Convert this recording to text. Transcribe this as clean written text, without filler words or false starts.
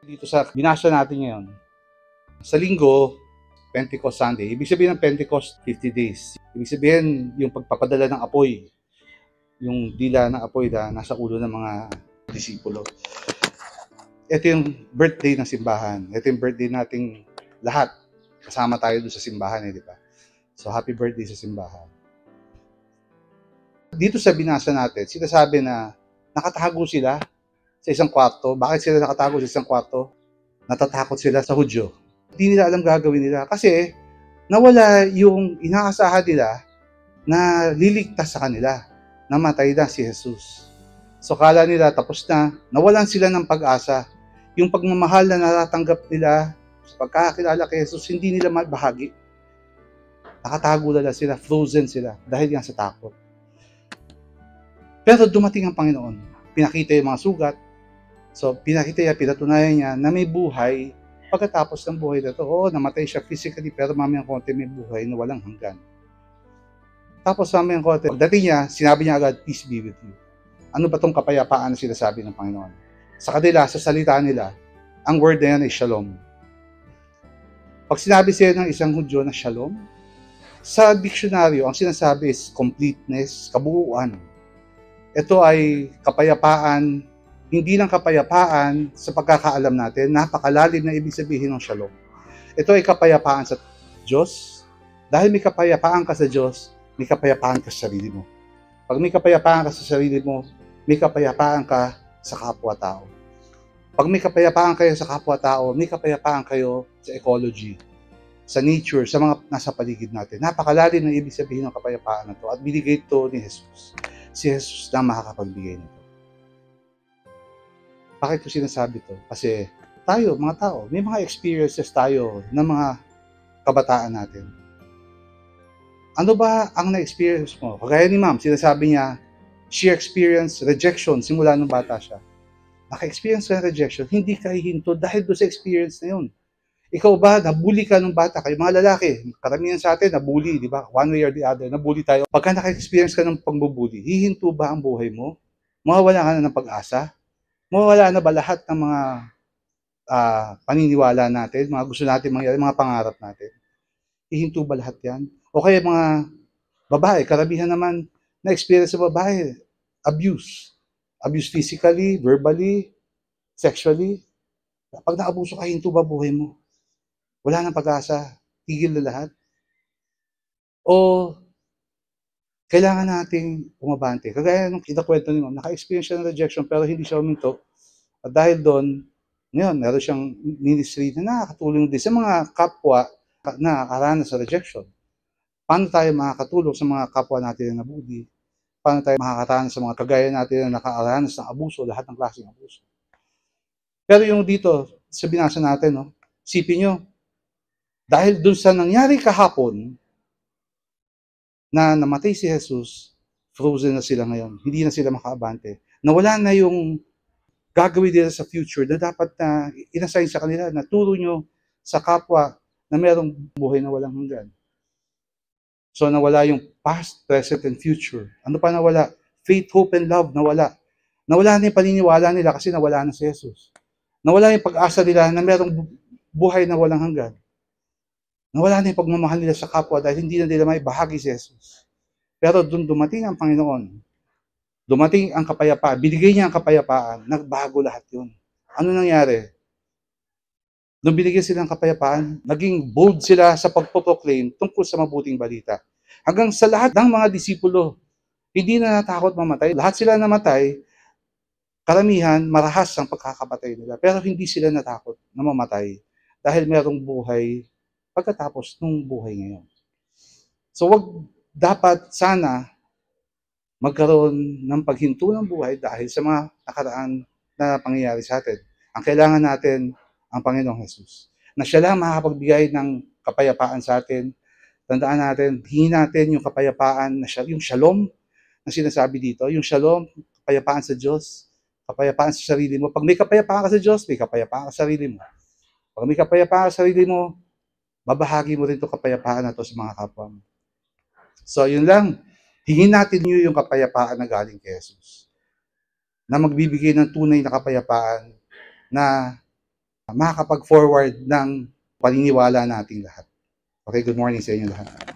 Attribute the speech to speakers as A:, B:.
A: dito sa binasa natin ngayon. Sa linggo, Pentecost Sunday. Ibig sabihin ng Pentecost, 50 days. Ibig sabihin, yung pagpapadala ng apoy, yung dila ng apoy na nasa ulo ng mga disipulo. Ito yung birthday ng simbahan. Ito yung birthday nating lahat. Kasama tayo doon sa simbahan, di ba? So, happy birthday sa simbahan. Dito sa binasa natin, sinasabi na nakatago sila sa isang kwarto. Bakit sila nakatago sa isang kwarto? Natatakot sila sa Hudyo. Hindi nila alam gagawin nila kasi nawala yung inaasahan nila na liligtas sa kanila. Namatay na si Jesus. So kala nila tapos na, nawalan sila ng pag-asa. Yung pagmamahal na natatanggap nila sa pagkakakilala kay Jesus, hindi nila mabahagi. Nakatago na sila, frozen sila dahil nga sa takot. Pero dumating ang Panginoon. Pinakita yung mga sugat. So, pinatunayan niya na may buhay pagkatapos ng buhay na ito. Oo, namatay siya physically, pero mamayang konti may buhay na walang hanggan. Tapos mamayang konti, pagdating niya, sinabi niya agad, peace be with you. Ano ba itong kapayapaan na sinasabi ng Panginoon? Sa kanila, sa salita nila, ang word na yan ay shalom. Pag sinabi siya ng isang Hudyo na shalom, sa diksyonaryo, ang sinasabi is completeness, kabuuan. Ito ay kapayapaan, hindi lang kapayapaan sa pagkakaalam natin, napakalalim na ibig sabihin ng shalom. Ito ay kapayapaan sa Diyos. Dahil may kapayapaan ka sa Diyos, may kapayapaan ka sa sarili mo. Pag may kapayapaan ka sa sarili mo, may kapayapaan ka sa kapwa-tao. Pag may kapayapaan kayo sa kapwa-tao, may kapayapaan kayo sa ecology, sa nature, sa mga nasa paligid natin. Napakalalim na ibig sabihin ng kapayapaan na ito at binigay ito ni Jesus. Si Jesus na makakapagbigay nito. Bakit ko sinasabi to? Kasi tayo, mga tao, may mga experiences tayo ng mga kabataan natin. Ano ba ang na-experience mo? Kagaya ni Ma'am, sinasabi niya, she experienced rejection simula nung bata siya. Naka-experience ka ng rejection, hindi ka hihinto dahil doon sa experience na yun. Ikaw ba, nabully ka nung bata? Kayo mga lalaki, karamihan sa atin, nabully, di ba? One way or the other, nabully tayo. Pagka naka-experience ka ng pagbubully, hihinto ba ang buhay mo? Mawawala ka na ng pag-asa? Mawawala na ba lahat ng mga paniniwala natin, mga gusto natin mangyari, mga pangarap natin? Hihinto ba lahat yan? O kaya mga babae, karamihan naman na experience sa babae, abuse. Abuse physically, verbally, sexually. Pag naabuso ka, hinto ba buhay mo? Wala nang pag-asa, tigil na lahat. O kailangan nating umabante. Kagaya nung kinakwento ni Ma'am, naka-experience siya ng rejection pero hindi siya huminto. At dahil doon, ngayon, meron siyang ministry na nakakatulong din sa mga kapwa na nakakaranas sa rejection. Paano tayo makakatulong sa mga kapwa natin na nabully? Paano tayo makakaranas sa mga kagaya natin na nakakaranas ng abuso, lahat ng klaseng abuso? Pero yung dito, sa binasa natin, no, isipin nyo, dahil doon sa nangyari kahapon, na namatay si Jesus, frozen na sila ngayon. Hindi na sila makaabante. Nawala na yung gagawin nila sa future na dapat na inassign sa kanila na turo nyo sa kapwa na mayroong buhay na walang hanggan. So nawala yung past, present, and future. Ano pa nawala? Faith, hope, and love nawala. Nawala na yung paniniwala nila kasi nawala na si Jesus. Nawala yung pag-asa nila na mayroong buhay na walang hanggan. Nawala na yung pagmamahal nila sa kapwa dahil hindi na nila may bahagi si Jesus. Pero doon dumating ang Panginoon. Dumating ang kapayapaan. Binigay niya ang kapayapaan. Nagbago lahat yun. Ano nangyari? Nung binigyan sila ng kapayapaan, naging bold sila sa pagpoproclaim tungkol sa mabuting balita. Hanggang sa lahat ng mga disipulo, hindi na natakot mamatay. Lahat sila namatay, karamihan, marahas ang pagkakapatay nila. Pero hindi sila natakot na mamatay dahil mayroong buhay pagkatapos nung buhay ngayon. So dapat sana magkaroon ng paghinto ng buhay dahil sa mga nakaraan na pangyayari sa atin. Ang kailangan natin ang Panginoong Jesus. Na siya lang makakapagbigay ng kapayapaan sa atin. Tandaan natin, hingin natin yung kapayapaan, yung shalom na sinasabi dito. Yung shalom, kapayapaan sa Diyos, kapayapaan sa sarili mo. Pag may kapayapaan ka sa Diyos, may kapayapaan ka sa sarili mo. Pag may kapayapaan ka sa sarili mo, babahagi mo rin itong kapayapaan na ito sa mga kapwa mo. So, yun lang. Hingin natin nyo yung kapayapaan na galing kay Jesus. Na magbibigay ng tunay na kapayapaan na makakapag-forward ng paniniwala nating lahat. Okay, good morning sa inyo lahat.